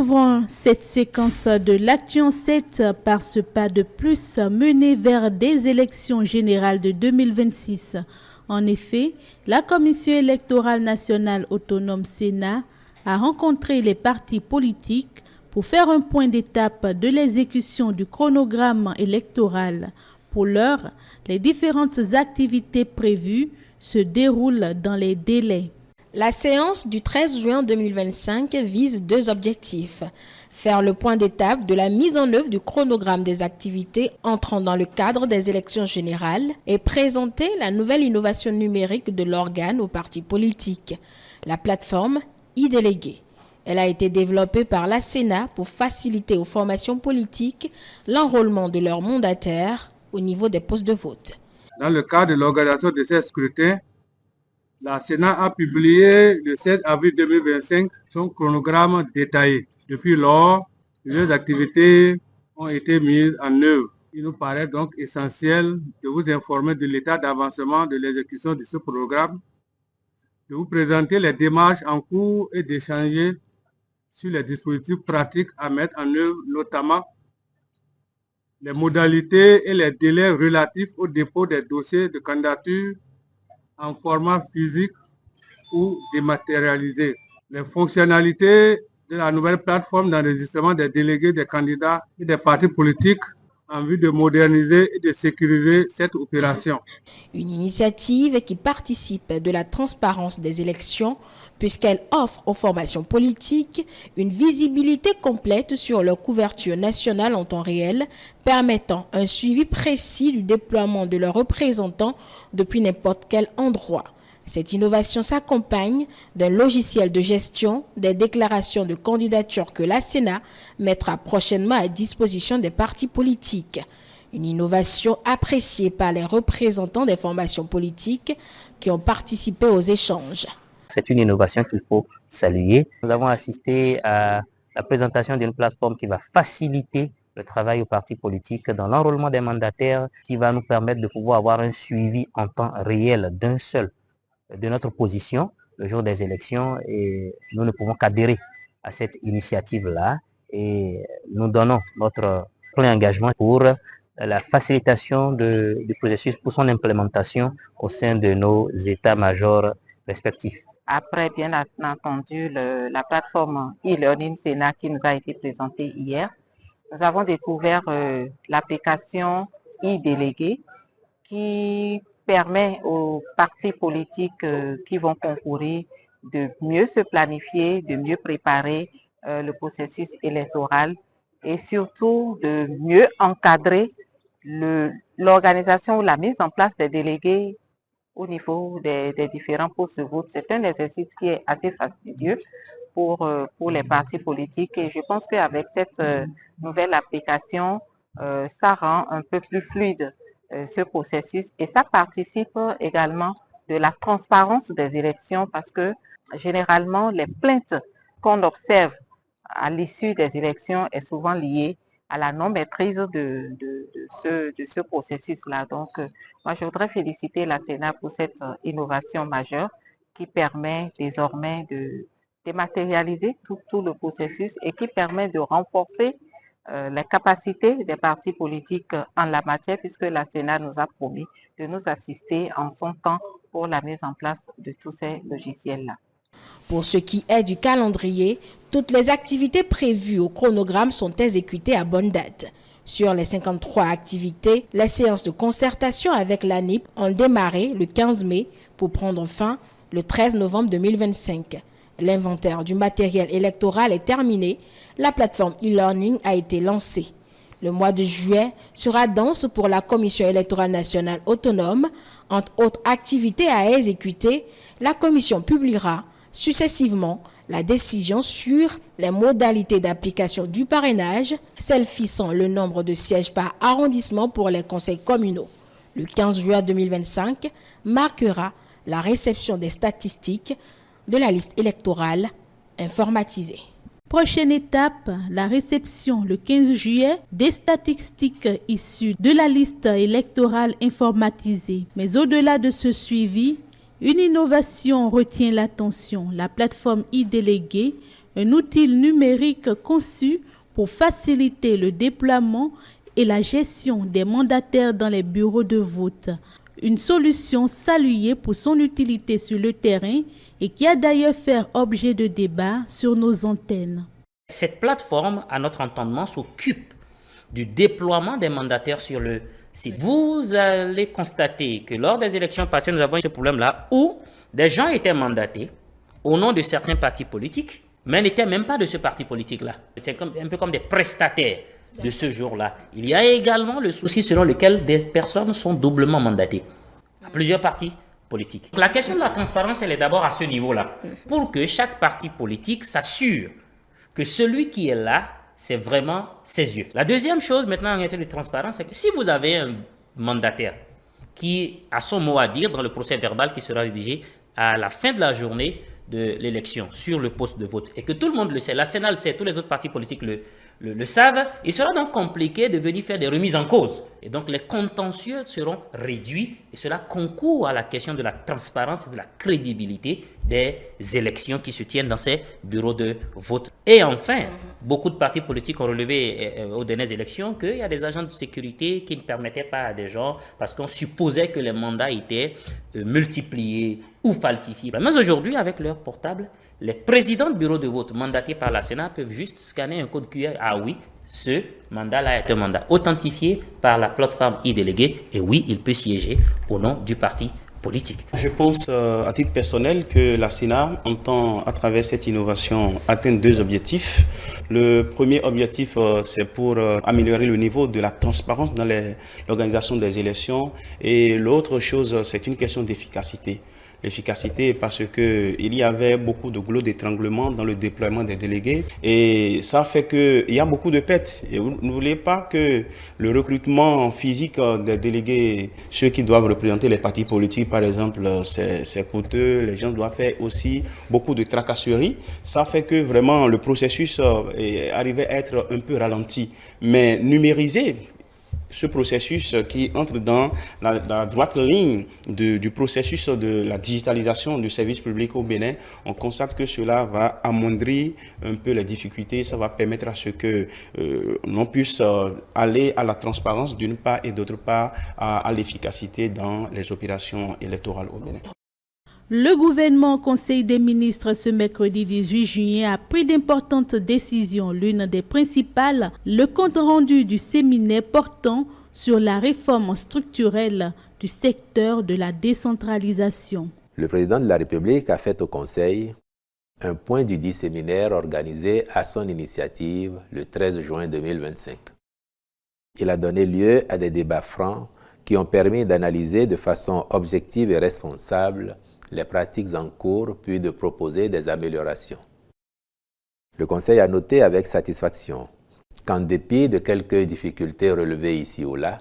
ouvrons cette séquence de l'Actu en 7 par ce pas de plus mené vers des élections générales de 2026. En effet, la Commission électorale nationale autonome Sénat a rencontré les partis politiques pour faire un point d'étape de l'exécution du chronogramme électoral. Pour l'heure, les différentes activités prévues se déroulent dans les délais. La séance du 13 juin 2025 vise deux objectifs. Faire le point d'étape de la mise en œuvre du chronogramme des activités entrant dans le cadre des élections générales et présenter la nouvelle innovation numérique de l'organe aux partis politiques, la plateforme e-délégué. Elle a été développée par la Sénat pour faciliter aux formations politiques l'enrôlement de leurs mandataires au niveau des postes de vote. Dans le cadre de l'organisation de ces scrutins, la Sénat a publié le 7 avril 2025 son chronogramme détaillé. Depuis lors, les activités ont été mises en œuvre. Il nous paraît donc essentiel de vous informer de l'état d'avancement de l'exécution de ce programme, de vous présenter les démarches en cours et d'échanger sur les dispositifs pratiques à mettre en œuvre, notamment les modalités et les délais relatifs au dépôt des dossiers de candidature en format physique ou dématérialisé. Les fonctionnalités de la nouvelle plateforme d'enregistrement des délégués, des candidats et des partis politiques en vue de moderniser et de sécuriser cette opération. Une initiative qui participe de la transparence des élections puisqu'elle offre aux formations politiques une visibilité complète sur leur couverture nationale en temps réel, permettant un suivi précis du déploiement de leurs représentants depuis n'importe quel endroit. Cette innovation s'accompagne d'un logiciel de gestion des déclarations de candidature que la Sénat mettra prochainement à disposition des partis politiques. Une innovation appréciée par les représentants des formations politiques qui ont participé aux échanges. C'est une innovation qu'il faut saluer. Nous avons assisté à la présentation d'une plateforme qui va faciliter le travail aux partis politiques dans l'enrôlement des mandataires, qui va nous permettre de pouvoir avoir un suivi en temps réel d'un seul de notre position le jour des élections, et nous ne pouvons qu'adhérer à cette initiative-là et nous donnons notre plein engagement pour la facilitation du processus, pour son implémentation au sein de nos états-majors respectifs. Après, bien entendu, la plateforme e-learning Sénat qui nous a été présentée hier, nous avons découvert l'application e-délégué qui permet aux partis politiques qui vont concourir de mieux se planifier, de mieux préparer le processus électoral et surtout de mieux encadrer l'organisation ou la mise en place des délégués au niveau des différents postes de vote. C'est un exercice qui est assez fastidieux pour les partis politiques et je pense qu'avec cette nouvelle application, ça rend un peu plus fluide ce processus et ça participe également de la transparence des élections parce que généralement les plaintes qu'on observe à l'issue des élections est souvent liée à la non-maîtrise de ce processus-là. Donc, moi, je voudrais féliciter la Sénat pour cette innovation majeure qui permet désormais de dématérialiser tout le processus et qui permet de renforcer les capacités des partis politiques en la matière, puisque la Sénat nous a promis de nous assister en son temps pour la mise en place de tous ces logiciels-là. Pour ce qui est du calendrier, toutes les activités prévues au chronogramme sont exécutées à bonne date. Sur les 53 activités, les séances de concertation avec l'ANIP ont démarré le 15 mai pour prendre fin le 13 novembre 2025. L'inventaire du matériel électoral est terminé. La plateforme e-learning a été lancée. Le mois de juillet sera dense pour la Commission électorale nationale autonome. Entre autres activités à exécuter, la Commission publiera successivement la décision sur les modalités d'application du parrainage, celle fixant le nombre de sièges par arrondissement pour les conseils communaux. Le 15 juin 2025 marquera la réception des statistiques de la liste électorale informatisée. Prochaine étape, la réception le 15 juillet des statistiques issues de la liste électorale informatisée. Mais au-delà de ce suivi, une innovation retient l'attention. La plateforme e-délégué, un outil numérique conçu pour faciliter le déploiement et la gestion des mandataires dans les bureaux de vote. Une solution saluée pour son utilité sur le terrain et qui a d'ailleurs fait objet de débats sur nos antennes. Cette plateforme, à notre entendement, s'occupe du déploiement des mandataires sur le site. Vous allez constater que lors des élections passées, nous avons eu ce problème-là où des gens étaient mandatés au nom de certains partis politiques, mais n'étaient même pas de ce parti politique-là. C'est un peu comme des prestataires de ce jour-là. Il y a également le souci selon lequel des personnes sont doublement mandatées à plusieurs partis politiques. La question de la transparence, elle est d'abord à ce niveau-là, pour que chaque parti politique s'assure que celui qui est là, c'est vraiment ses yeux. La deuxième chose maintenant en matière de transparence, c'est que si vous avez un mandataire qui a son mot à dire dans le procès verbal qui sera rédigé à la fin de la journée de l'élection sur le poste de vote, et que tout le monde le sait, la Sénat le sait, tous les autres partis politiques le savent, il sera donc compliqué de venir faire des remises en cause. Et donc les contentieux seront réduits et cela concourt à la question de la transparence et de la crédibilité des élections qui se tiennent dans ces bureaux de vote. Et enfin, beaucoup de partis politiques ont relevé aux dernières élections qu'il y a des agents de sécurité qui ne permettaient pas à des gens parce qu'on supposait que les mandats étaient multipliés ou falsifiés. Mais aujourd'hui, avec leur portable, les présidents de bureaux de vote mandatés par la Sénat peuvent juste scanner un code QR. Ah oui, ce mandat-là est un mandat authentifié par la plateforme e-délégué et oui, il peut siéger au nom du parti politique. Je pense à titre personnel que la Sénat entend à travers cette innovation atteindre deux objectifs. Le premier objectif, c'est pour améliorer le niveau de la transparence dans l'organisation des élections et l'autre chose, c'est une question d'efficacité. L'efficacité parce qu'il y avait beaucoup de goulot d'étranglement dans le déploiement des délégués et ça fait qu'il y a beaucoup de pertes. Et vous ne voulez pas que le recrutement physique des délégués, ceux qui doivent représenter les partis politiques par exemple, c'est coûteux, les gens doivent faire aussi beaucoup de tracasseries. Ça fait que vraiment le processus est arrivé à être un peu ralenti, mais numérisé. Ce processus qui entre dans la droite ligne du processus de la digitalisation du service public au Bénin, on constate que cela va amoindrir un peu les difficultés, ça va permettre à ce que l'on puisse aller à la transparence d'une part et d'autre part à l'efficacité dans les opérations électorales au Bénin. Le gouvernement au Conseil des ministres ce mercredi 18 juillet a pris d'importantes décisions. L'une des principales, le compte rendu du séminaire portant sur la réforme structurelle du secteur de la décentralisation. Le président de la République a fait au Conseil un point du dit séminaire organisé à son initiative le 13 juin 2025. Il a donné lieu à des débats francs qui ont permis d'analyser de façon objective et responsable les pratiques en cours, puis de proposer des améliorations. Le Conseil a noté avec satisfaction qu'en dépit de quelques difficultés relevées ici ou là,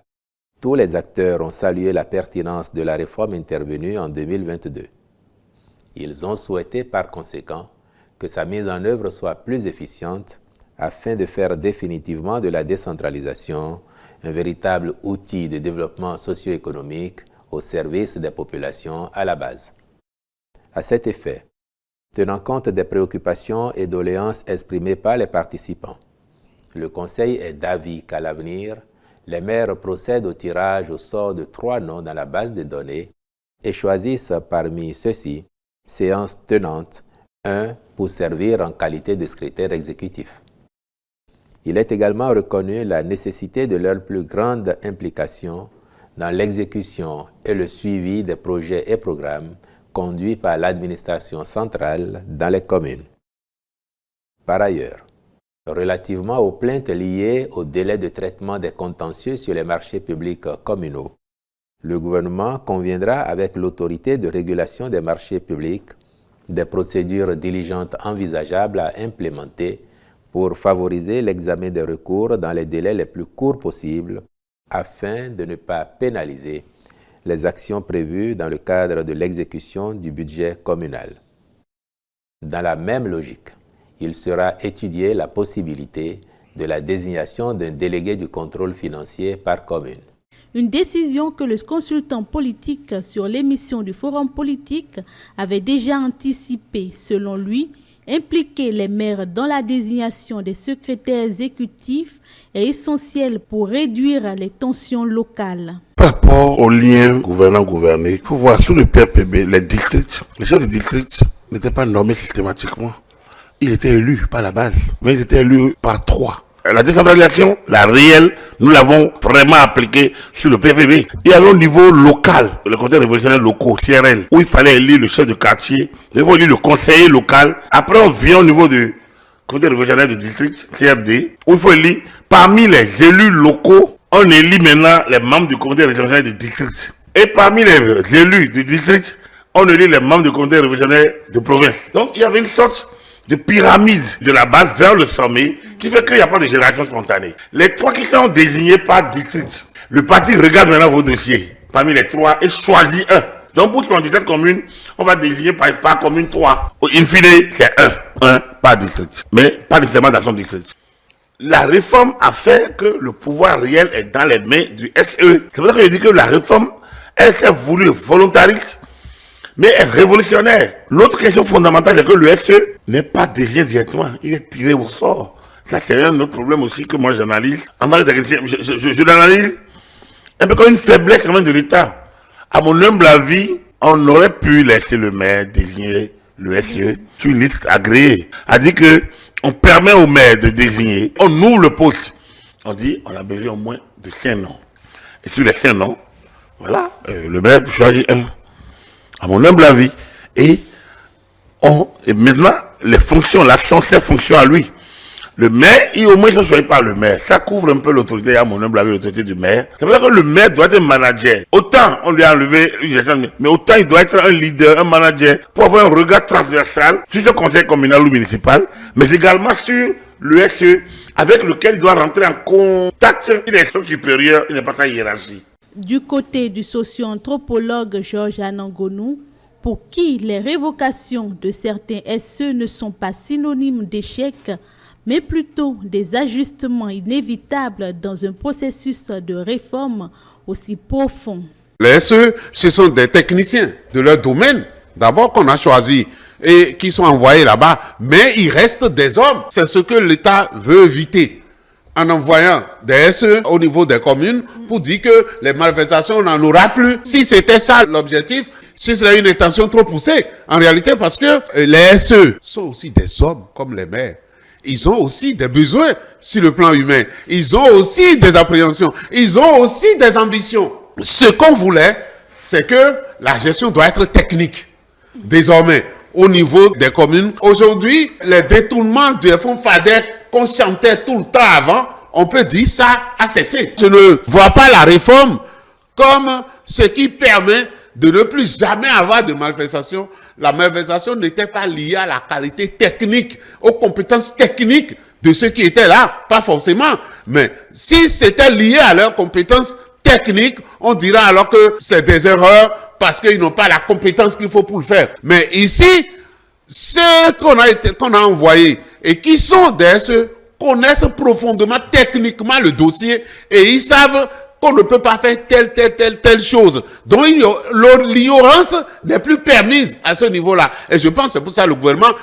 tous les acteurs ont salué la pertinence de la réforme intervenue en 2022. Ils ont souhaité par conséquent que sa mise en œuvre soit plus efficiente afin de faire définitivement de la décentralisation un véritable outil de développement socio-économique au service des populations à la base. À cet effet, tenant compte des préoccupations et doléances exprimées par les participants, le Conseil est d'avis qu'à l'avenir, les maires procèdent au tirage au sort de 3 noms dans la base de données et choisissent parmi ceux-ci, séances tenantes, un pour servir en qualité de secrétaire exécutif. Il est également reconnu la nécessité de leur plus grande implication dans l'exécution et le suivi des projets et programmes conduits par l'administration centrale dans les communes. Par ailleurs, relativement aux plaintes liées au délai de traitement des contentieux sur les marchés publics communaux, le gouvernement conviendra avec l'autorité de régulation des marchés publics des procédures diligentes envisageables à implémenter pour favoriser l'examen des recours dans les délais les plus courts possibles afin de ne pas pénaliser les actions prévues dans le cadre de l'exécution du budget communal. Dans la même logique, il sera étudié la possibilité de la désignation d'un délégué du contrôle financier par commune. Une décision que le consultant politique sur l'émission du Forum politique avait déjà anticipée. Selon lui, Impliquer les maires dans la désignation des secrétaires exécutifs est essentiel pour réduire les tensions locales. Par rapport au lien gouvernant-gouverné, il faut voir sur le PRPB, les chefs de district n'étaient pas nommés systématiquement. Ils étaient élus par la base, mais ils étaient élus par 3. La décentralisation, la réelle, nous l'avons vraiment appliquée sur le PPB. Il y avait au niveau local, le comité révolutionnaire locaux, CRL, où il fallait élire le chef de quartier, il faut élire le conseiller local. Après, on vient au niveau du comité révolutionnaire du district, CRD, où il faut élire, parmi les élus locaux, on élit maintenant les membres du comité révolutionnaire du district. Et parmi les élus du district, on élit les membres du comité révolutionnaire de province. Donc, il y avait une sorte de pyramide de la base vers le sommet qui fait qu'il n'y a pas de génération spontanée. Les 3 qui sont désignés par district, le parti regarde maintenant vos dossiers parmi les 3 et choisit un. Donc pour 77 communes, on va désigner par commune 3. In fine, c'est un par district, mais pas nécessairement dans son district. La réforme a fait que le pouvoir réel est dans les mains du SE. C'est pour ça que je dis que la réforme, elle s'est voulue volontariste, mais est révolutionnaire. L'autre question fondamentale, c'est que le SE n'est pas désigné directement, il est tiré au sort. Ça, c'est un autre problème aussi que moi j'analyse. En tant que technicien, je l'analyse un peu comme une faiblesse quand même de l'État. À mon humble avis, on aurait pu laisser le maire désigner le SE sur une liste agréée. A dit que on permet au maire de désigner, on ouvre le poste. On dit, on a besoin au moins de 5 noms. Et sur les 5 noms, voilà, le maire peut choisir un. À mon humble avis, et maintenant, les fonctions, l'action, ses fonctions à lui. Le maire, au moins, il ne choisit pas le maire. Ça couvre un peu l'autorité, à mon humble avis, l'autorité du maire. C'est pour ça que le maire doit être un manager. Autant on lui a enlevé une gestion, mais autant il doit être un leader, un manager, pour avoir un regard transversal sur ce conseil communal ou municipal, mais également sur le SE, avec lequel il doit rentrer en contact. Il est supérieur, il n'est pas sa hiérarchie. Du côté du socio-anthropologue Georges Anangonou, pour qui les révocations de certains SE ne sont pas synonymes d'échec, mais plutôt des ajustements inévitables dans un processus de réforme aussi profond. Les SE, ce sont des techniciens de leur domaine, d'abord qu'on a choisi et qui sont envoyés là-bas, mais il reste des hommes. C'est ce que l'État veut éviter, en envoyant des SE au niveau des communes pour dire que les malversations n'en aura plus. Si c'était ça l'objectif, ce serait une intention trop poussée, en réalité, parce que les SE sont aussi des hommes comme les maires. Ils ont aussi des besoins sur le plan humain. Ils ont aussi des appréhensions. Ils ont aussi des ambitions. Ce qu'on voulait, c'est que la gestion doit être technique. Désormais, au niveau des communes, aujourd'hui, les détournements des fonds FADEC qu'on chantait tout le temps avant, on peut dire ça a cessé. Je ne vois pas la réforme comme ce qui permet de ne plus jamais avoir de malversation. La malversation n'était pas liée à la qualité technique, aux compétences techniques de ceux qui étaient là, pas forcément. Mais si c'était lié à leurs compétences techniques, on dira alors que c'est des erreurs parce qu'ils n'ont pas la compétence qu'il faut pour le faire. Mais ici, ceux qu'on a envoyés et qui sont des SE connaissent profondément techniquement le dossier et ils savent qu'on ne peut pas faire telle chose. Donc l'ignorance n'est plus permise à ce niveau-là. Et je pense que c'est pour ça que le gouvernement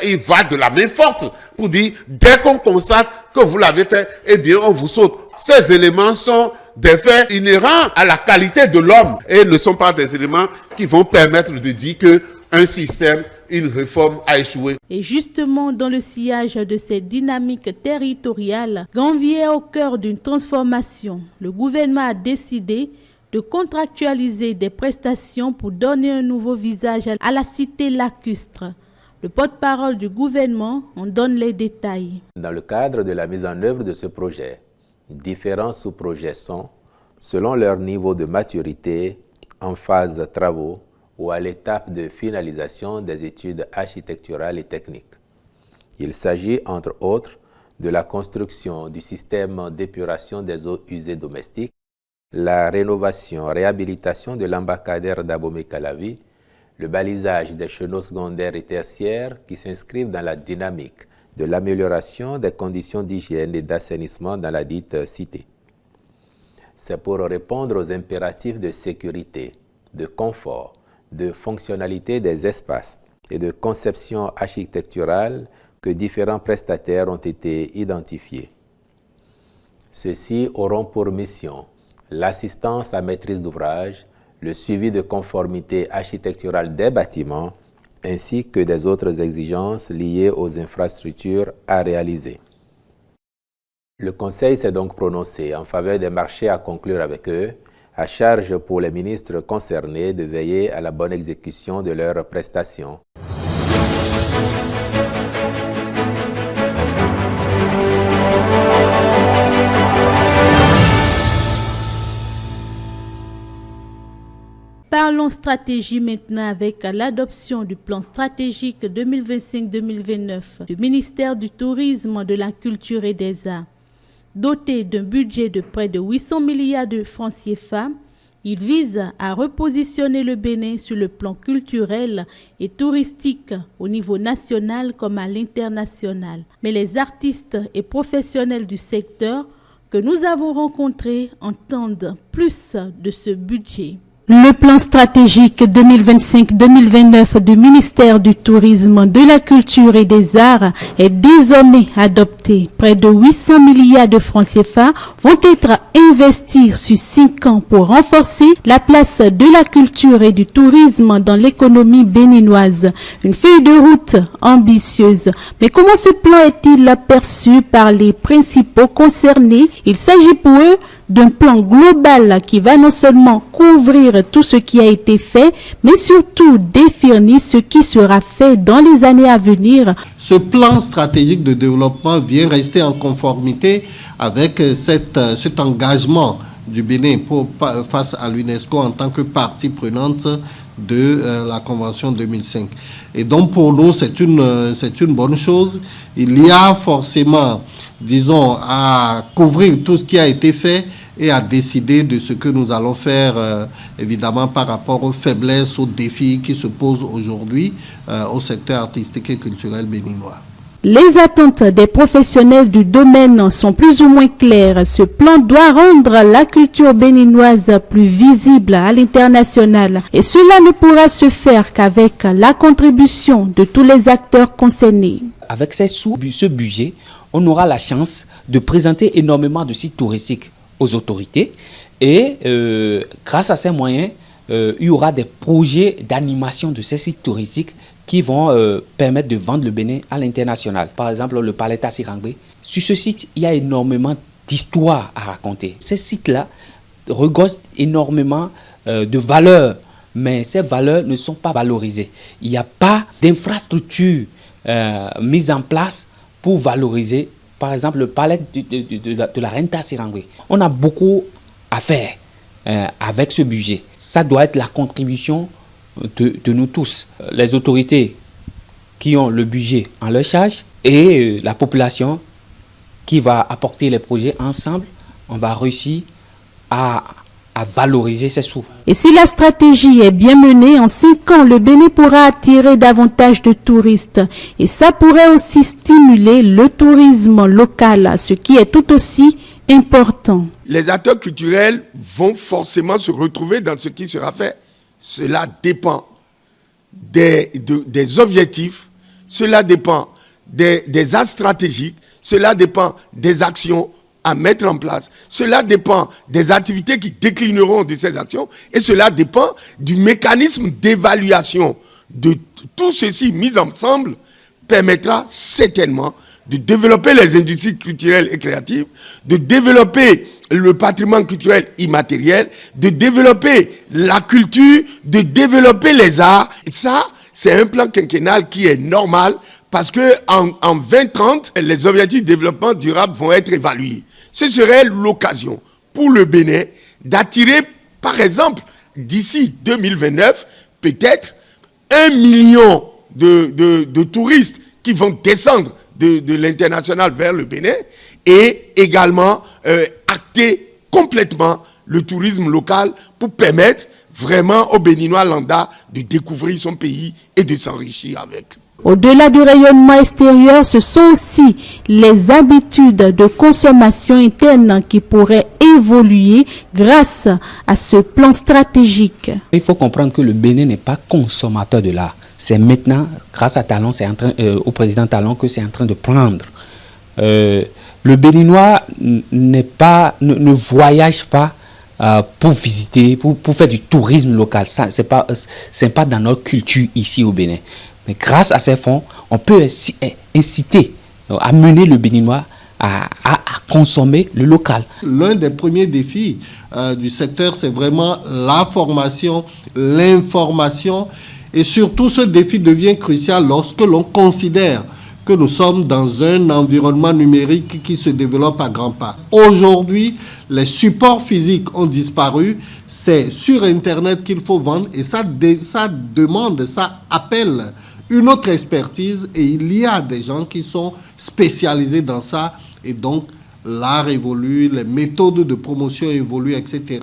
il va de la main forte pour dire, dès qu'on constate que vous l'avez fait, eh bien on vous saute. Ces éléments sont des faits inhérents à la qualité de l'homme et ne sont pas des éléments qui vont permettre de dire qu'un système, une réforme a échoué. Et justement, dans le sillage de cette dynamique territoriale, Granville est au cœur d'une transformation. Le gouvernement a décidé de contractualiser des prestations pour donner un nouveau visage à la cité lacustre. Le porte-parole du gouvernement en donne les détails. Dans le cadre de la mise en œuvre de ce projet, différents sous-projets sont, selon leur niveau de maturité, en phase de travaux, ou à l'étape de finalisation des études architecturales et techniques. Il s'agit, entre autres, de la construction du système d'épuration des eaux usées domestiques, la rénovation-réhabilitation de l'embarcadère d'Abomey-Calavi, le balisage des chenaux secondaires et tertiaires qui s'inscrivent dans la dynamique de l'amélioration des conditions d'hygiène et d'assainissement dans la dite cité. C'est pour répondre aux impératifs de sécurité, de confort, de fonctionnalité des espaces et de conception architecturale que différents prestataires ont été identifiés. Ceux-ci auront pour mission l'assistance à maîtrise d'ouvrage, le suivi de conformité architecturale des bâtiments, ainsi que des autres exigences liées aux infrastructures à réaliser. Le Conseil s'est donc prononcé en faveur des marchés à conclure avec eux, à charge pour les ministres concernés de veiller à la bonne exécution de leurs prestations. Parlons stratégie maintenant avec l'adoption du plan stratégique 2025-2029 du ministère du Tourisme, de la Culture et des Arts. Doté d'un budget de près de 800 milliards de francs CFA, il vise à repositionner le Bénin sur le plan culturel et touristique au niveau national comme à l'international. Mais les artistes et professionnels du secteur que nous avons rencontrés entendent plus de ce budget. Le plan stratégique 2025-2029 du ministère du Tourisme, de la Culture et des Arts est désormais adopté. Près de 800 milliards de francs CFA vont être investis sur 5 ans pour renforcer la place de la culture et du tourisme dans l'économie béninoise. Une feuille de route ambitieuse. Mais comment ce plan est-il perçu par les principaux concernés? Il s'agit pour eux d'un plan global qui va non seulement couvrir tout ce qui a été fait, mais surtout définir ce qui sera fait dans les années à venir. Ce plan stratégique de développement vient rester en conformité avec cet engagement du Bénin face à l'UNESCO en tant que partie prenante de la Convention 2005. Et donc pour nous, c'est une bonne chose. Il y a forcément, disons, à couvrir tout ce qui a été fait et à décider de ce que nous allons faire, évidemment, par rapport aux faiblesses, aux défis qui se posent aujourd'hui au secteur artistique et culturel béninois. Les attentes des professionnels du domaine sont plus ou moins claires. Ce plan doit rendre la culture béninoise plus visible à l'international. Et cela ne pourra se faire qu'avec la contribution de tous les acteurs concernés. Avec ce budget, on aura la chance de présenter énormément de sites touristiques aux autorités et grâce à ces moyens, il y aura des projets d'animation de ces sites touristiques qui vont permettre de vendre le Bénin à l'international. Par exemple, le Palais Tassirangbe. Sur ce site, il y a énormément d'histoires à raconter. Ces sites-là regorgent énormément de valeurs, mais ces valeurs ne sont pas valorisées. Il n'y a pas d'infrastructure mise en place pour valoriser, par exemple, le palais de la Reine Tassirangbe. On a beaucoup à faire avec ce budget. Ça doit être la contribution de nous tous, les autorités qui ont le budget en leur charge et la population qui va apporter les projets ensemble. On va réussir à valoriser ces sous. Et si la stratégie est bien menée, en 5 ans, le Bénin pourra attirer davantage de touristes. Et ça pourrait aussi stimuler le tourisme local, ce qui est tout aussi important. Les acteurs culturels vont forcément se retrouver dans ce qui sera fait. Cela dépend des objectifs, cela dépend des axes stratégiques, cela dépend des actions à mettre en place. Cela dépend des activités qui déclineront de ces actions et cela dépend du mécanisme d'évaluation de tout ceci mis ensemble permettra certainement de développer les industries culturelles et créatives, de développer le patrimoine culturel immatériel, de développer la culture, de développer les arts. Et ça, c'est un plan quinquennal qui est normal parce que en 2030, les objectifs de développement durable vont être évalués. Ce serait l'occasion pour le Bénin d'attirer, par exemple, d'ici 2029, peut-être 1 million de touristes qui vont descendre de l'international vers le Bénin et également acter complètement le tourisme local pour permettre vraiment aux Béninois lambda de découvrir son pays et de s'enrichir avec. Au-delà du rayonnement extérieur, ce sont aussi les habitudes de consommation interne qui pourraient évoluer grâce à ce plan stratégique. Il faut comprendre que le Bénin n'est pas consommateur de l'art. C'est maintenant, grâce à Talon, au président Talon, que c'est en train de prendre. Le Béninois ne voyage pas pour visiter, pour faire du tourisme local. Ça, c'est pas dans notre culture ici au Bénin. Mais grâce à ces fonds, on peut inciter, amener le Béninois à consommer le local. L'un des premiers défis du secteur, c'est vraiment la formation, l'information. Et surtout, ce défi devient crucial lorsque l'on considère que nous sommes dans un environnement numérique qui se développe à grands pas. Aujourd'hui, les supports physiques ont disparu. C'est sur Internet qu'il faut vendre et ça demande, ça appelle une autre expertise et il y a des gens qui sont spécialisés dans ça et donc l'art évolue, les méthodes de promotion évoluent, etc.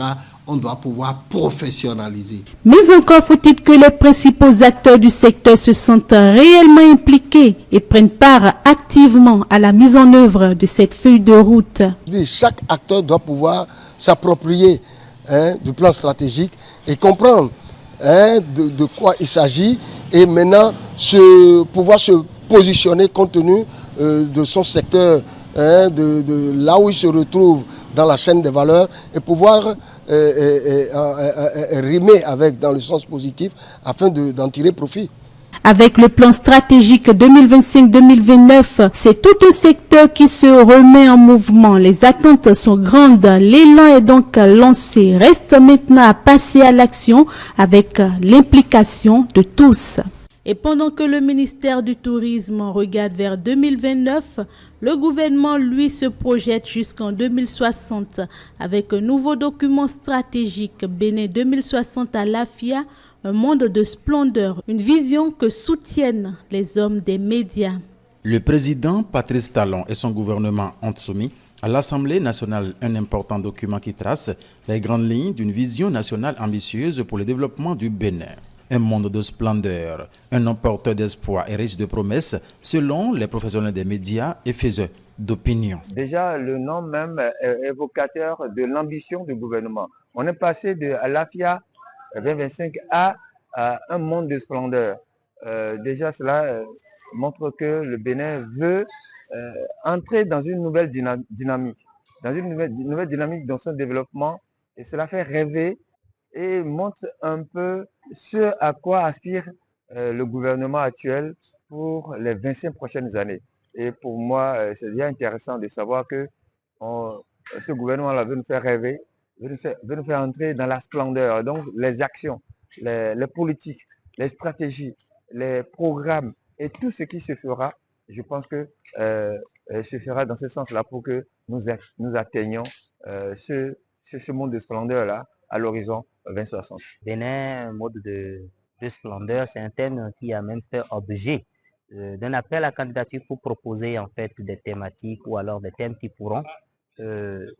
On doit pouvoir professionnaliser. Mais encore faut-il que les principaux acteurs du secteur se sentent réellement impliqués et prennent part activement à la mise en œuvre de cette feuille de route. Chaque acteur doit pouvoir s'approprier du plan stratégique et comprendre de quoi il s'agit et maintenant pouvoir se positionner compte tenu de son secteur, de là où il se retrouve dans la chaîne des valeurs et pouvoir rimer avec dans le sens positif afin d'en tirer profit. Avec le plan stratégique 2025-2029, c'est tout un secteur qui se remet en mouvement. Les attentes sont grandes, l'élan est donc lancé. Reste maintenant à passer à l'action avec l'implication de tous. Et pendant que le ministère du Tourisme regarde vers 2029, le gouvernement, lui, se projette jusqu'en 2060 avec un nouveau document stratégique Bénin 2060 à l'AFIA, un monde de splendeur, une vision que soutiennent les hommes des médias. Le président Patrice Talon et son gouvernement ont soumis à l'Assemblée nationale un important document qui trace les grandes lignes d'une vision nationale ambitieuse pour le développement du Bénin. Un monde de splendeur, un nom porteur d'espoir et riche de promesses, selon les professionnels des médias et faiseurs d'opinion. Déjà, le nom même est évocateur de l'ambition du gouvernement. On est passé de l'AFIA 2025 à un monde de splendeur. Déjà, cela montre que le Bénin veut entrer dans une nouvelle dynamique, dans son développement, et cela fait rêver et montre un peu ce à quoi aspire le gouvernement actuel pour les 25 prochaines années. Et pour moi, c'est déjà intéressant de savoir que ce gouvernement-là veut nous faire rêver, veut nous faire entrer dans la splendeur. Donc les actions, les politiques, les stratégies, les programmes et tout ce qui se fera, je pense que se fera dans ce sens-là pour que nous atteignions ce monde de splendeur-là à l'horizon 2060. Bénin, mode de splendeur, c'est un thème qui a même fait objet d'un appel à candidature pour proposer en fait des thématiques ou alors des thèmes qui pourront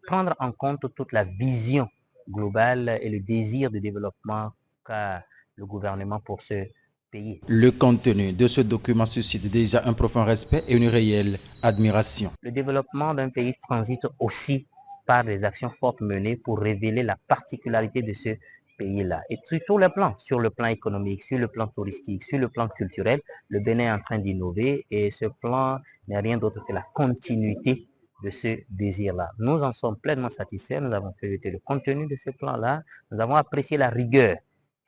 prendre en compte toute la vision globale et le désir de développement qu'a le gouvernement pour ce pays. Le contenu de ce document suscite déjà un profond respect et une réelle admiration. Le développement d'un pays transite aussi par des actions fortes menées pour révéler la particularité de ce pays-là. Et sur tous les plans, sur le plan économique, sur le plan touristique, sur le plan culturel, le Bénin est en train d'innover et ce plan n'est rien d'autre que la continuité de ce désir-là. Nous en sommes pleinement satisfaits, nous avons fait le contenu de ce plan-là, nous avons apprécié la rigueur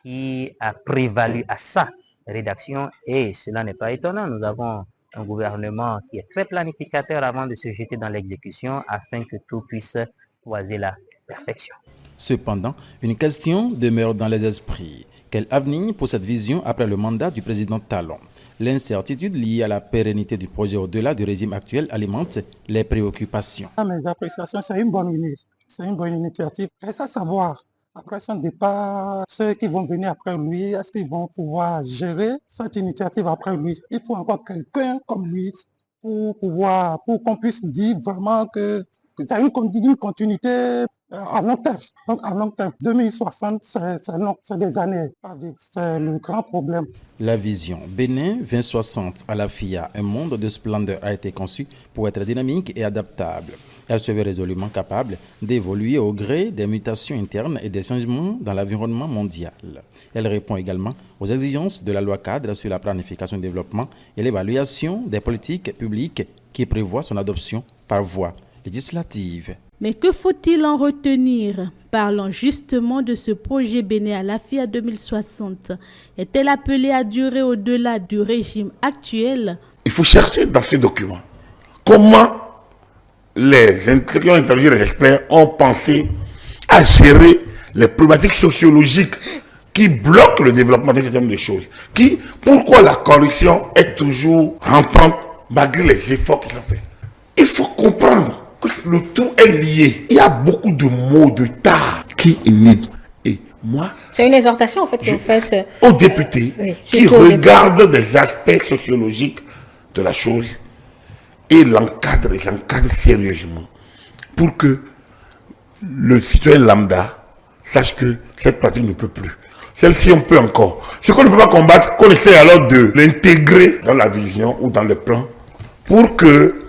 qui a prévalu à sa rédaction et cela n'est pas étonnant. Nous avons un gouvernement qui est très planificateur avant de se jeter dans l'exécution afin que tout puisse toiser la perfection. Cependant, une question demeure dans les esprits. Quel avenir pour cette vision après le mandat du président Talon? L'incertitude liée à la pérennité du projet au-delà du régime actuel alimente les préoccupations. Mes appréciations, c'est une bonne idée, c'est une bonne initiative. Reste à savoir, après son départ, ceux qui vont venir après lui, est-ce qu'ils vont pouvoir gérer cette initiative après lui? Il faut encore quelqu'un comme lui pour qu'on puisse dire vraiment que y a une continuité à long terme. Donc à long terme, 2060, c'est des années à vivre. C'est le grand problème. La vision Bénin 2060 à l'AFIA, un monde de splendeur, a été conçue pour être dynamique et adaptable. Elle se veut résolument capable d'évoluer au gré des mutations internes et des changements dans l'environnement mondial. Elle répond également aux exigences de la loi cadre sur la planification du développement et l'évaluation des politiques publiques qui prévoit son adoption par voie législative. Mais que faut-il en retenir? Parlons justement de ce projet Bénin à l'AFIA 2060. Est-elle appelée à durer au-delà du régime actuel? Il faut chercher dans ces documents comment les interrogés, les experts ont pensé à gérer les problématiques sociologiques qui bloquent le développement d'un certain nombre de choses. Pourquoi la corruption est toujours rampante malgré les efforts qu'ils ont faits. Il faut comprendre que le tout est lié. Il y a beaucoup de mots de tard qui inhibent. Et moi, c'est une exhortation en fait que vous faites aux députés qui regardent des aspects sociologiques de la chose et l'encadrent sérieusement pour que le citoyen lambda sache que cette pratique ne peut plus. Celle-ci, on peut encore. Ce qu'on ne peut pas combattre, qu'on essaie alors de l'intégrer dans la vision ou dans le plan pour que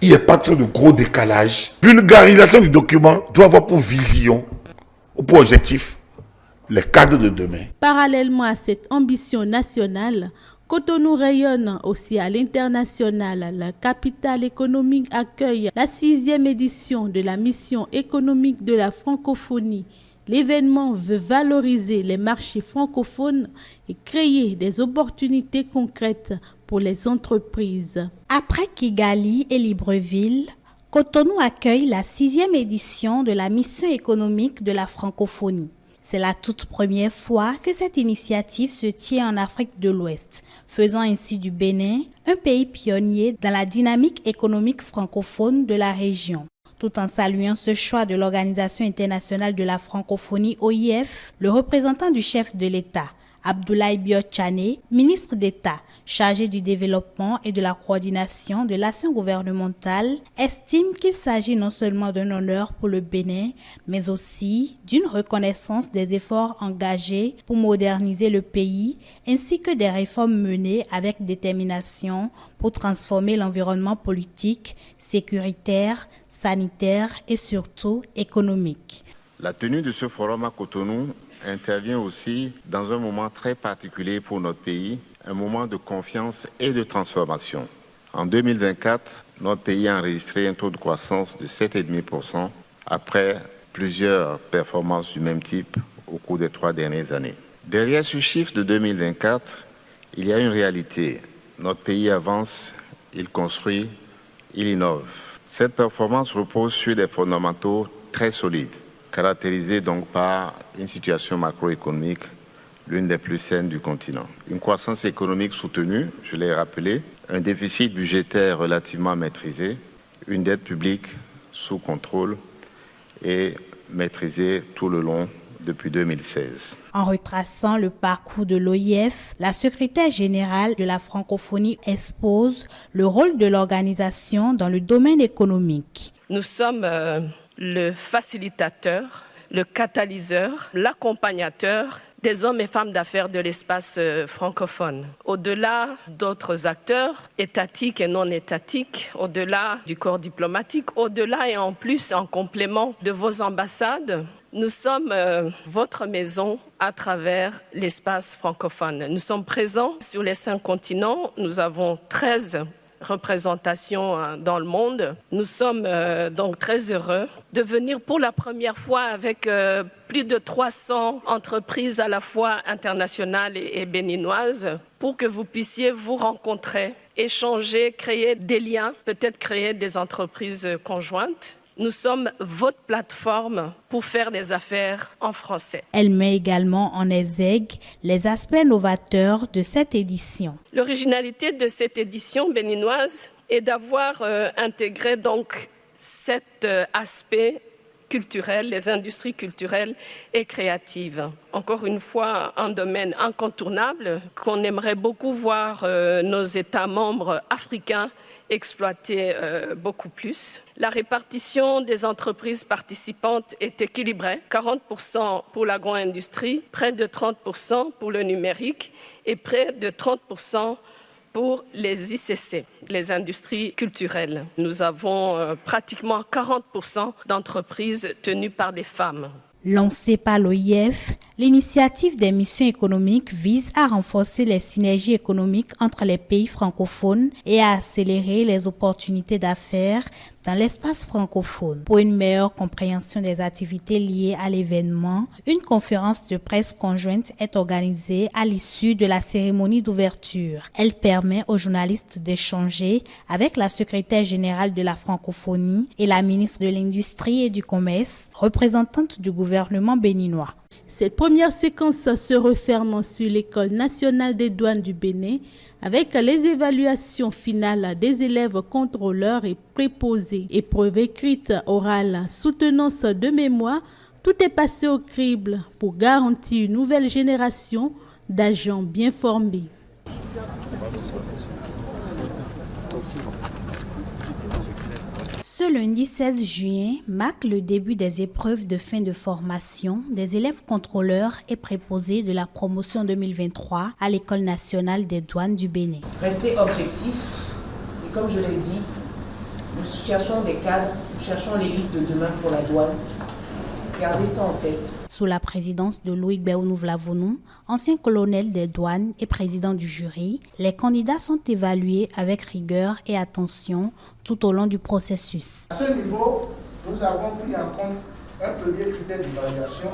il n'y ait pas trop de gros décalage. Vulgarisation du document doit avoir pour vision ou pour objectif les cadres de demain. Parallèlement à cette ambition nationale, Cotonou rayonne aussi à l'international. La capitale économique accueille la 6e édition de la mission économique de la francophonie. L'événement veut valoriser les marchés francophones et créer des opportunités concrètes pour les entreprises. Après Kigali et Libreville, Cotonou accueille la 6e édition de la mission économique de la francophonie. C'est la toute première fois que cette initiative se tient en Afrique de l'Ouest, faisant ainsi du Bénin un pays pionnier dans la dynamique économique francophone de la région. Tout en saluant ce choix de l'Organisation internationale de la francophonie OIF, le représentant du chef de l'État, Abdoulaye Biot-Chané, ministre d'État chargé du développement et de la coordination de l'action gouvernementale, estime qu'il s'agit non seulement d'un honneur pour le Bénin, mais aussi d'une reconnaissance des efforts engagés pour moderniser le pays, ainsi que des réformes menées avec détermination pour transformer l'environnement politique, sécuritaire, sanitaire et surtout économique. La tenue de ce forum à Cotonou intervient aussi dans un moment très particulier pour notre pays, un moment de confiance et de transformation. En 2024, notre pays a enregistré un taux de croissance de 7,5% après plusieurs performances du même type au cours des 3 dernières années. Derrière ce chiffre de 2024, il y a une réalité. Notre pays avance, il construit, il innove. Cette performance repose sur des fondamentaux très solides, caractérisée donc par une situation macroéconomique l'une des plus saines du continent. Une croissance économique soutenue, je l'ai rappelé, un déficit budgétaire relativement maîtrisé, une dette publique sous contrôle et maîtrisée tout le long depuis 2016. En retraçant le parcours de l'OIF, la secrétaire générale de la francophonie expose le rôle de l'organisation dans le domaine économique. Nous sommes le facilitateur, le catalyseur, l'accompagnateur des hommes et femmes d'affaires de l'espace francophone. Au-delà d'autres acteurs, étatiques et non étatiques, au-delà du corps diplomatique, au-delà et en plus en complément de vos ambassades, nous sommes votre maison à travers l'espace francophone. Nous sommes présents sur les 5 continents, nous avons 13 représentations dans le monde. Nous sommes donc très heureux de venir pour la première fois avec plus de 300 entreprises à la fois internationales et béninoises pour que vous puissiez vous rencontrer, échanger, créer des liens, peut-être créer des entreprises conjointes. Nous sommes votre plateforme pour faire des affaires en français. Elle met également en exergue les aspects novateurs de cette édition. L'originalité de cette édition béninoise est d'avoir intégré donc cet aspect culturel, les industries culturelles et créatives. Encore une fois, un domaine incontournable qu'on aimerait beaucoup voir nos États membres africains exploiter beaucoup plus. La répartition des entreprises participantes est équilibrée, 40% pour l'agro-industrie, près de 30% pour le numérique et près de 30% Pour les ICC, les industries culturelles, nous avons pratiquement 40% d'entreprises tenues par des femmes. Lancée par l'OIF, l'initiative des missions économiques vise à renforcer les synergies économiques entre les pays francophones et à accélérer les opportunités d'affaires dans l'espace francophone. Pour une meilleure compréhension des activités liées à l'événement, une conférence de presse conjointe est organisée à l'issue de la cérémonie d'ouverture. Elle permet aux journalistes d'échanger avec la secrétaire générale de la francophonie et la ministre de l'Industrie et du Commerce, représentante du gouvernement béninois. Cette première séquence se referme sur l'École nationale des douanes du Bénin avec les évaluations finales des élèves contrôleurs et préposés. Épreuve écrite, orale, soutenance de mémoire, tout est passé au crible pour garantir une nouvelle génération d'agents bien formés. Ce lundi 16 juin marque le début des épreuves de fin de formation des élèves contrôleurs et préposés de la promotion 2023 à l'École nationale des douanes du Bénin. Restez objectif et comme je l'ai dit, nous cherchons des cadres, nous cherchons l'élite de demain pour la douane. Gardez ça en tête. Sous la présidence de Loïc Béounou-Vlavonou, ancien colonel des douanes et président du jury, les candidats sont évalués avec rigueur et attention tout au long du processus. À ce niveau, nous avons pris en compte un premier critère d'évaluation.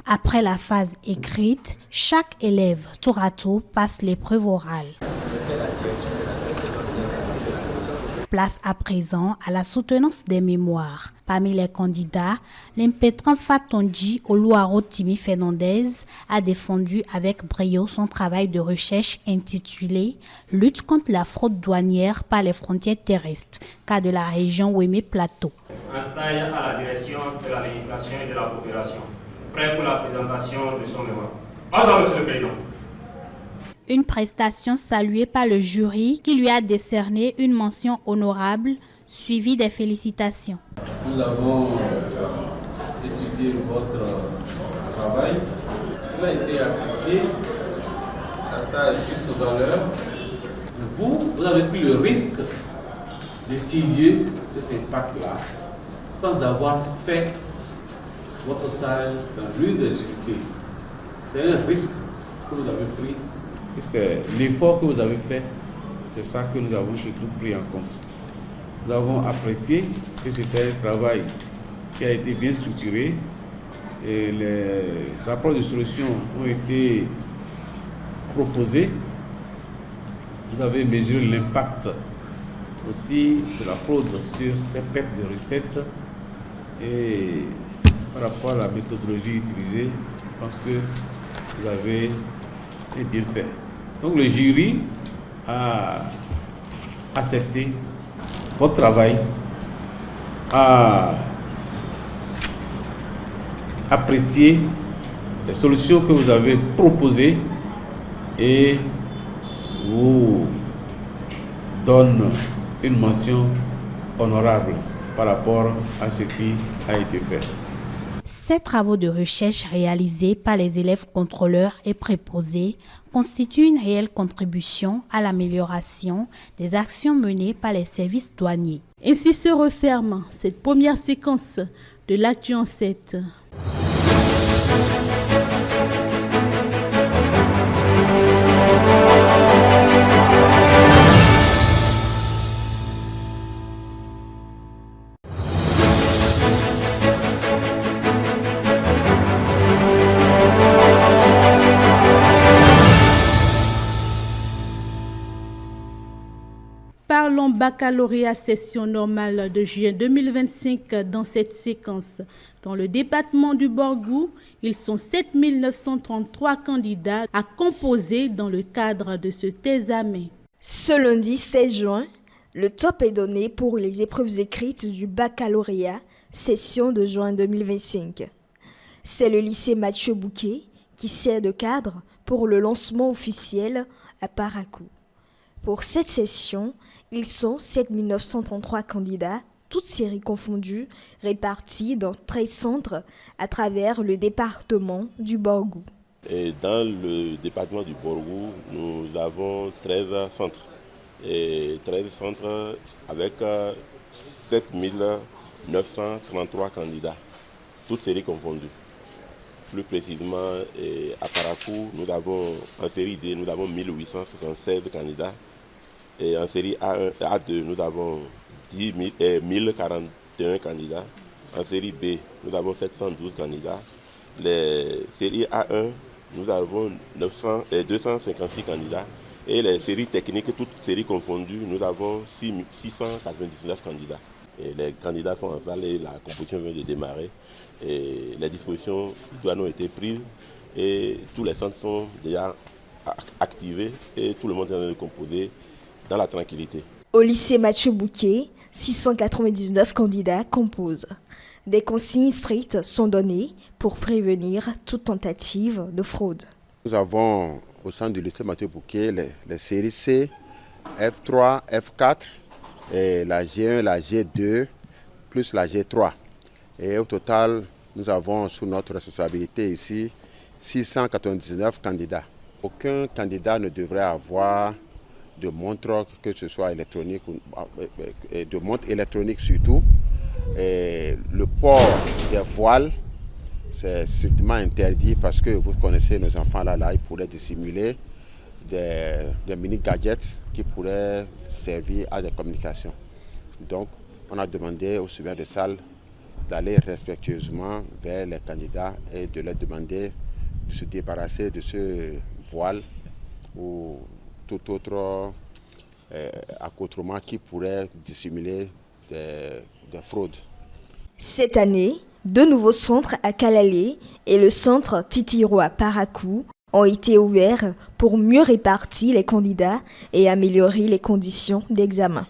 Après la phase écrite, chaque élève, tour à tour, passe l'épreuve orale. Place à présent à la soutenance des mémoires. Parmi les candidats, l'impétrant Fatondi Oluaro Timi Fernandez a défendu avec brio son travail de recherche intitulé « Lutte contre la fraude douanière par les frontières terrestres » cas de la région Ouémé Plateau. Un stage à la direction de l'administration et de la coopération, prêt pour la présentation de son mémoire. Bonjour, Monsieur le Président. Une prestation saluée par le jury qui lui a décerné une mention honorable suivie des félicitations. Nous avons étudié votre travail. Il a été apprécié à sa juste valeur. Vous avez pris le risque d'étudier cet impact-là sans avoir fait votre stage dans l'une des unités. C'est un risque que vous avez pris. C'est l'effort que vous avez fait, c'est ça que nous avons surtout pris en compte. Nous avons apprécié que c'était un travail qui a été bien structuré et les approches de solutions ont été proposées. Vous avez mesuré l'impact aussi de la fraude sur ces pertes de recettes et par rapport à la méthodologie utilisée, je pense que vous avez bien fait. Donc le jury a accepté votre travail, a apprécié les solutions que vous avez proposées et vous donne une mention honorable par rapport à ce qui a été fait. Ces travaux de recherche réalisés par les élèves contrôleurs et préposés constituent une réelle contribution à l'amélioration des actions menées par les services douaniers. Ainsi se referme cette première séquence de l'Actu en 7. Parlons baccalauréat session normale de juin 2025 dans cette séquence. Dans le département du Borgou, ils sont 7 933 candidats à composer dans le cadre de ce examen. Ce lundi 16 juin, le top est donné pour les épreuves écrites du baccalauréat session de juin 2025. C'est le lycée Mathieu Bouquet qui sert de cadre pour le lancement officiel à Parakou. Pour cette session, ils sont 7 933 candidats, toutes séries confondues, répartis dans 13 centres à travers le département du Borgou. Et dans le département du Borgou, nous avons 13 centres. Et 13 centres avec 7 933 candidats, toutes séries confondues. Plus précisément, à Parakou, nous avons en série D, nous avons 1876 candidats. Et en série A1, A2, nous avons 1041 candidats. En série B, nous avons 712 candidats. Les séries A1, nous avons 256 candidats. Et les séries techniques, toutes séries confondues, nous avons 699 candidats. Et les candidats sont en salle et la composition vient de démarrer. Et les dispositions idoines ont été prises et tous les centres sont déjà activés et tout le monde est en train de composer dans la tranquillité. Au lycée Mathieu Bouquet, 699 candidats composent. Des consignes strictes sont données pour prévenir toute tentative de fraude. Nous avons au sein du lycée Mathieu Bouquet les séries C, F3, F4, et la G1, la G2, plus la G3. Et au total, nous avons sous notre responsabilité ici 699 candidats. Aucun candidat ne devrait avoir de montre, que ce soit électronique, de montre électronique surtout. Et le port des voiles, c'est strictement interdit parce que vous connaissez nos enfants là, ils pourraient dissimuler des mini-gadgets qui pourraient servir à des communications. Donc, on a demandé aux surveillants de salle d'aller respectueusement vers les candidats et de leur demander de se débarrasser de ce voile ou tout autre accoutrement qui pourrait dissimuler des fraudes. Cette année, 2 nouveaux centres à Kalalé et le centre Titiro à Parakou ont été ouverts pour mieux répartir les candidats et améliorer les conditions d'examen.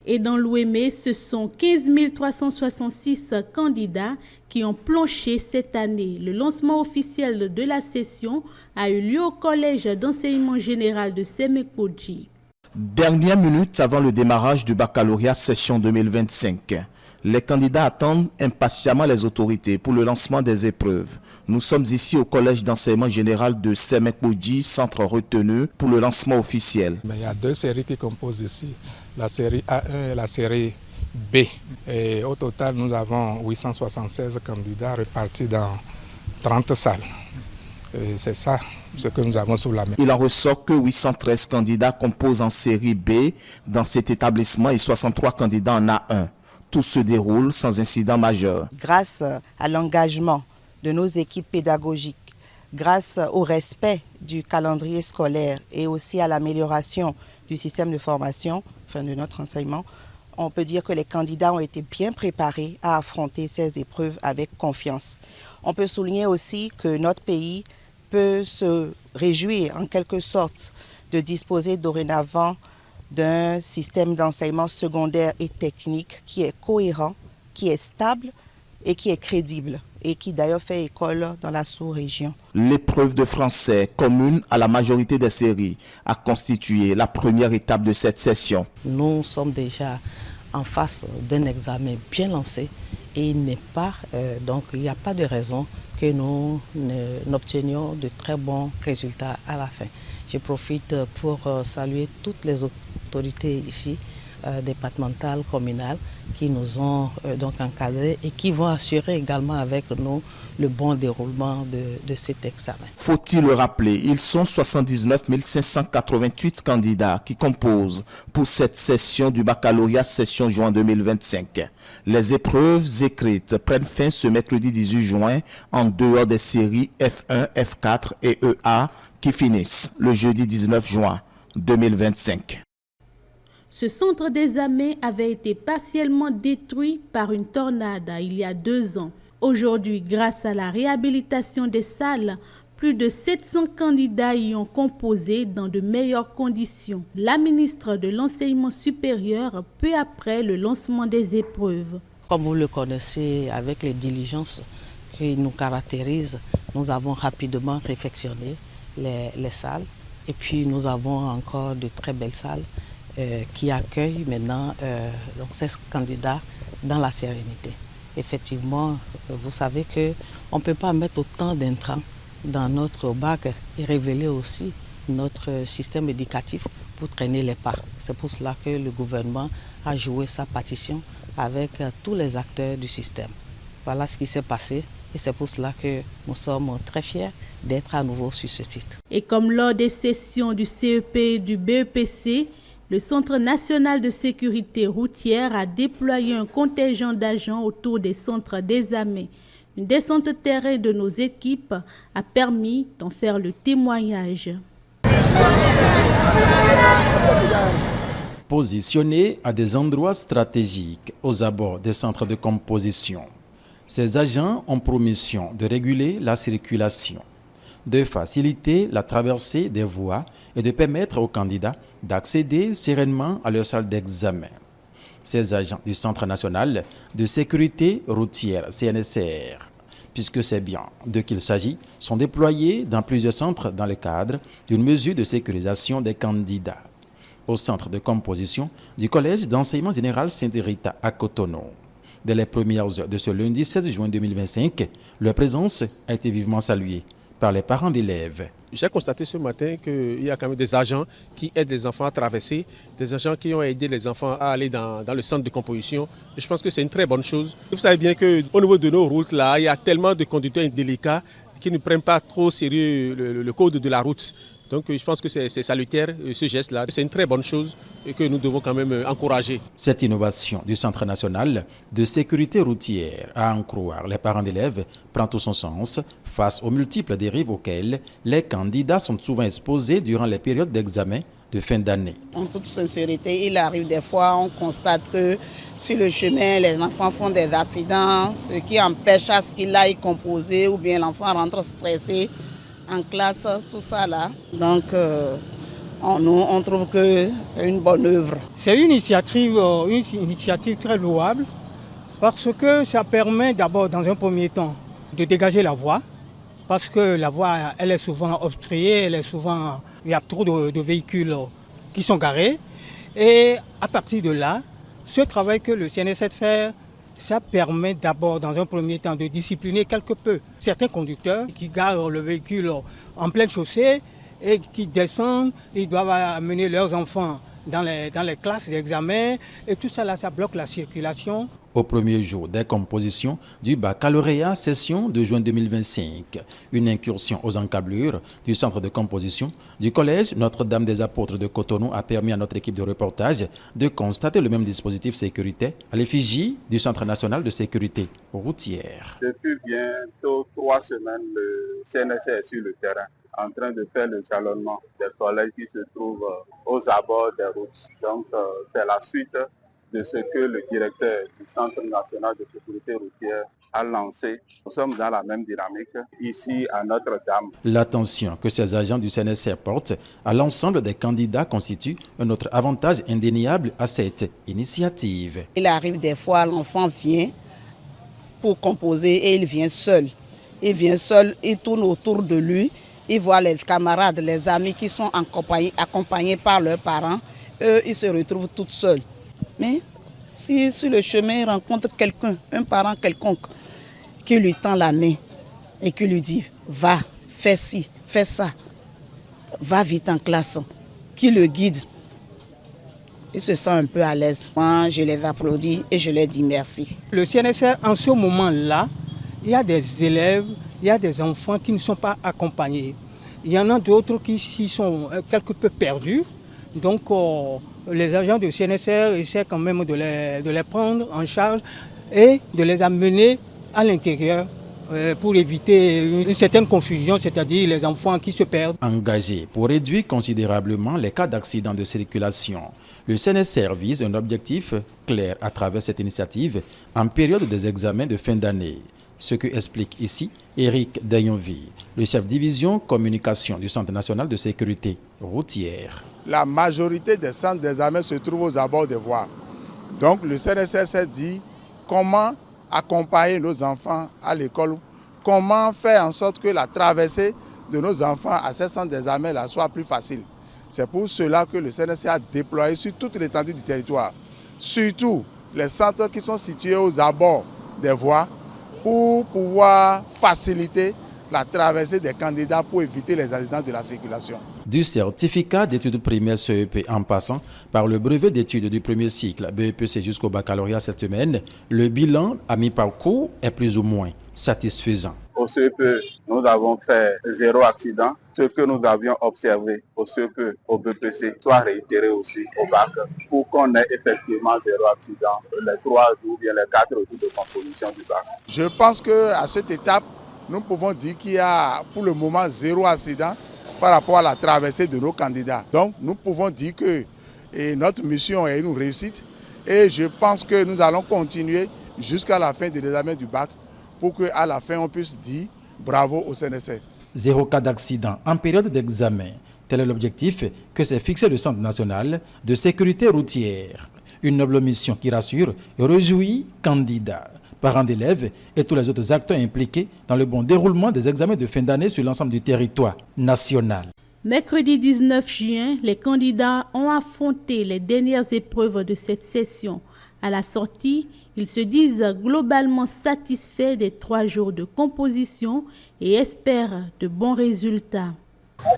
Et dans l'Ouémé, ce sont 15 366 candidats qui ont planché cette année. Le lancement officiel de la session a eu lieu au collège d'enseignement général de Sémékodji. Dernière minute avant le démarrage du baccalauréat session 2025. Les candidats attendent impatiemment les autorités pour le lancement des épreuves. Nous sommes ici au collège d'enseignement général de Sémékodji, centre retenu pour le lancement officiel. Mais il y a 2 séries qui composent ici, la série A1 et la série B. Et au total, nous avons 876 candidats répartis dans 30 salles. Et c'est ça ce que nous avons sous la main. Il en ressort que 813 candidats composent en série B dans cet établissement et 63 candidats en A1. Tout se déroule sans incident majeur. Grâce à l'engagement de nos équipes pédagogiques, grâce au respect du calendrier scolaire et aussi à l'amélioration du système de formation, enfin de notre enseignement, on peut dire que les candidats ont été bien préparés à affronter ces épreuves avec confiance. On peut souligner aussi que notre pays peut se réjouir en quelque sorte de disposer dorénavant d'un système d'enseignement secondaire et technique qui est cohérent, qui est stable et qui est crédible et qui d'ailleurs fait école dans la sous-région. L'épreuve de français commune à la majorité des séries a constitué la première étape de cette session. Nous sommes déjà en face d'un examen bien lancé et il n'y a pas de raison que nous n'obtenions de très bons résultats à la fin. Je profite pour saluer toutes les autorités ici, départementales, communales, qui nous ont donc encadrés et qui vont assurer également avec nous le bon déroulement de cet examen. Faut-il le rappeler, ils sont 79 588 candidats qui composent pour cette session du baccalauréat session juin 2025. Les épreuves écrites prennent fin ce mercredi 18 juin en dehors des séries F1, F4 et EA qui finissent le jeudi 19 juin 2025. Ce centre d'examen avait été partiellement détruit par une tornade il y a 2 ans. Aujourd'hui, grâce à la réhabilitation des salles, plus de 700 candidats y ont composé dans de meilleures conditions. La ministre de l'Enseignement supérieur, peu après le lancement des épreuves. Comme vous le connaissez, avec les diligences qui nous caractérisent, nous avons rapidement réfectionné les salles. Et puis nous avons encore de très belles salles qui accueillent maintenant donc ces candidats dans la sérénité. Effectivement, vous savez qu'on ne peut pas mettre autant d'intrants dans notre bac et révéler aussi notre système éducatif pour traîner les pas. C'est pour cela que le gouvernement a joué sa partition avec tous les acteurs du système. Voilà ce qui s'est passé et c'est pour cela que nous sommes très fiers d'être à nouveau sur ce site. Et comme lors des sessions du CEP et du BEPC, le Centre national de sécurité routière a déployé un contingent d'agents autour des centres d'examen. Une descente terrain de nos équipes a permis d'en faire le témoignage. Positionnés à des endroits stratégiques aux abords des centres de composition, ces agents ont pour mission de réguler la circulation, de faciliter la traversée des voies et de permettre aux candidats d'accéder sereinement à leur salle d'examen. Ces agents du Centre national de sécurité routière, CNSR, puisque c'est bien d'eux qu'il s'agit, sont déployés dans plusieurs centres dans le cadre d'une mesure de sécurisation des candidats. Au centre de composition du Collège d'enseignement général Sainte-Rita à Cotonou. Dès les premières heures de ce lundi 16 juin 2025, leur présence a été vivement saluée par les parents d'élèves. J'ai constaté ce matin qu'il y a quand même des agents qui aident les enfants à traverser, des agents qui ont aidé les enfants à aller dans le centre de composition. Et je pense que c'est une très bonne chose. Vous savez bien qu'au niveau de nos routes, là, il y a tellement de conducteurs indélicats qui ne prennent pas trop au sérieux le code de la route. Donc je pense que c'est salutaire, ce geste-là. C'est une très bonne chose et que nous devons quand même encourager. Cette innovation du Centre national de sécurité routière, à en croire les parents d'élèves, prend tout son sens face aux multiples dérives auxquelles les candidats sont souvent exposés durant les périodes d'examen de fin d'année. En toute sincérité, il arrive des fois, on constate que sur le chemin, les enfants font des accidents, ce qui empêche à ce qu'il aille composer ou bien l'enfant rentre stressé en classe, tout ça là. Donc, on trouve que c'est une bonne œuvre. C'est une initiative très louable parce que ça permet d'abord, dans un premier temps, de dégager la voie. Parce que la voie, elle est souvent obstruée, il y a trop de véhicules qui sont garés. Et à partir de là, ce travail que le CNSR fait, ça permet d'abord, dans un premier temps, de discipliner quelque peu certains conducteurs qui garent le véhicule en pleine chaussée et qui descendent, ils doivent amener leurs enfants dans les classes d'examen. Et tout ça, là, ça bloque la circulation. Au premier jour des compositions du baccalauréat session de juin 2025, une incursion aux encablures du centre de composition du collège Notre-Dame des Apôtres de Cotonou a permis à notre équipe de reportage de constater le même dispositif sécurité à l'effigie du Centre national de sécurité routière. Depuis bientôt 3 semaines, le CNSR est sur le terrain en train de faire le jalonnement des collèges qui se trouvent aux abords des routes. Donc c'est la suite de ce que le directeur du Centre national de sécurité routière a lancé. Nous sommes dans la même dynamique ici à Notre-Dame. L'attention que ces agents du CNSR portent à l'ensemble des candidats constitue un autre avantage indéniable à cette initiative. Il arrive des fois, l'enfant vient pour composer et il vient seul. Il vient seul, il tourne autour de lui, il voit les camarades, les amis qui sont accompagnés par leurs parents. Eux, ils se retrouvent tout seuls. Mais si sur le chemin, il rencontre quelqu'un, un parent quelconque, qui lui tend la main et qui lui dit « Va, fais ci, fais ça, va vite en classe », qui le guide, il se sent un peu à l'aise. Moi, je les applaudis et je les dis merci. Le CNSR, en ce moment-là, il y a des élèves, il y a des enfants qui ne sont pas accompagnés. Il y en a d'autres qui sont quelque peu perdus. Donc, les agents de CNSR essaient quand même de les prendre en charge et de les amener à l'intérieur pour éviter une certaine confusion, c'est-à-dire les enfants qui se perdent. Engagé pour réduire considérablement les cas d'accidents de circulation, le CNSR vise un objectif clair à travers cette initiative en période des examens de fin d'année. Ce que explique ici Éric Dayonvi, le chef division communication du Centre national de sécurité routière. La majorité des centres d'examen se trouvent aux abords des voies. Donc le CNSR s'est dit comment accompagner nos enfants à l'école, comment faire en sorte que la traversée de nos enfants à ces centres d'examen soit plus facile. C'est pour cela que le CNSR a déployé sur toute l'étendue du territoire, surtout les centres qui sont situés aux abords des voies, pour pouvoir faciliter la traversée des candidats pour éviter les accidents de la circulation. Du certificat d'études primaires CEP en passant par le brevet d'études du premier cycle BEPC jusqu'au baccalauréat cette semaine, le bilan à mi-parcours est plus ou moins satisfaisant. Au CEP, nous avons fait 0 accident. Ce que nous avions observé au CEP, au BPC, soit réitéré aussi au bac pour qu'on ait effectivement 0 accident les 3 jours, bien les 4 jours de composition du bac. Je pense qu'à cette étape, nous pouvons dire qu'il y a pour le moment 0 accident par rapport à la traversée de nos candidats. Donc nous pouvons dire que notre mission est une réussite et je pense que nous allons continuer jusqu'à la fin de l'examen du bac pour qu'à la fin on puisse dire bravo au CNSS. 0 cas d'accident en période d'examen. Tel est l'objectif que s'est fixé le Centre national de sécurité routière. Une noble mission qui rassure et réjouit candidats, parents d'élèves et tous les autres acteurs impliqués dans le bon déroulement des examens de fin d'année sur l'ensemble du territoire national. Mercredi 19 juin, les candidats ont affronté les dernières épreuves de cette session. À la sortie, ils se disent globalement satisfaits des 3 jours de composition et espèrent de bons résultats.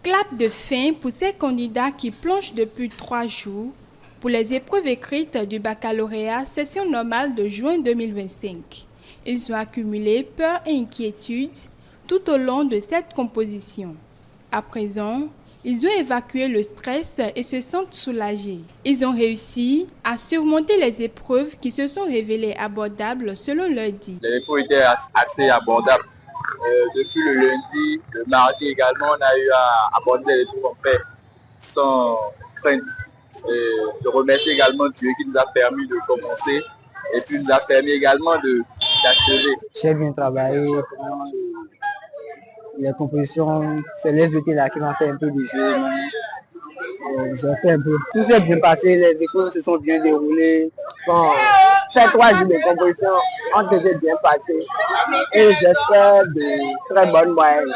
Clap de fin pour ces candidats qui plongent depuis 3 jours pour les épreuves écrites du baccalauréat session normale de juin 2025. Ils ont accumulé peur et inquiétude tout au long de cette composition. À présent, ils ont évacué le stress et se sentent soulagés. Ils ont réussi à surmonter les épreuves qui se sont révélées abordables selon leur dit. Les épreuves étaient assez abordables. Depuis le lundi, le mardi également, on a eu à aborder les épreuves en paix sans crainte. Je remercie également Dieu qui nous a permis de commencer et puis nous a permis également d'achever. J'ai bien travaillé. Les compositions, c'est l'SBT là qui m'a fait un peu de jeu. J'ai fait un peu. Tout s'est bien passé, les écoles se sont bien déroulées. Bon, ces 3 jours de composition ont été bien passés. Et j'espère de très bonnes moyennes.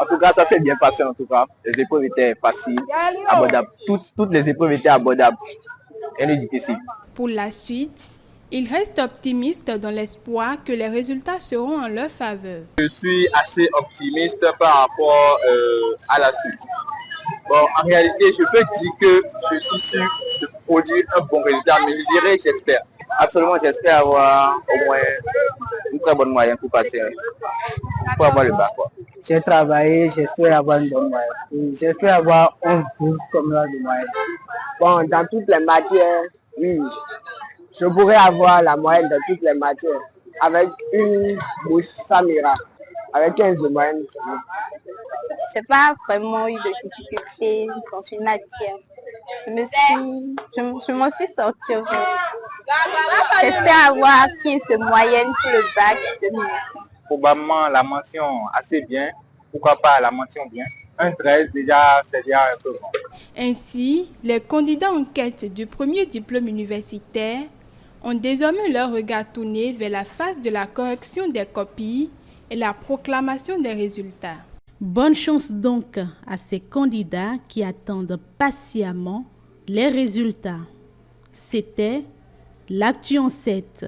En tout cas, ça s'est bien passé en tout cas. Les épreuves étaient faciles, abordables. Toutes les épreuves étaient abordables. Rien de difficile. Pour la suite, ils restent optimistes dans l'espoir que les résultats seront en leur faveur. Je suis assez optimiste par rapport à la suite. Bon, en réalité, je peux dire que je suis sûr de produire un bon résultat, mais je dirais que j'espère. Absolument, j'espère avoir au moins une très bonne moyenne pour passer, pour avoir le bac. J'ai travaillé, j'espère avoir une bonne moyenne. J'espère avoir 11-12 comme là de moyenne. Bon, dans toutes les matières, oui. Je pourrais avoir la moyenne de toutes les matières. Avec une bouche, ça m'ira. Avec 15 de moyenne. Je n'ai pas vraiment eu de difficultés dans une matière. Je m'en suis sortie. J'espère avoir acquis de moyenne pour le bac de 2005. Probablement la mention assez bien. Pourquoi pas la mention bien. Un 13 déjà, c'est déjà un peu bon. Ainsi, les candidats en quête du premier diplôme universitaire ont désormais leur regard tourné vers la phase de la correction des copies et la proclamation des résultats. Bonne chance donc à ces candidats qui attendent patiemment les résultats. C'était l'Actu en 7.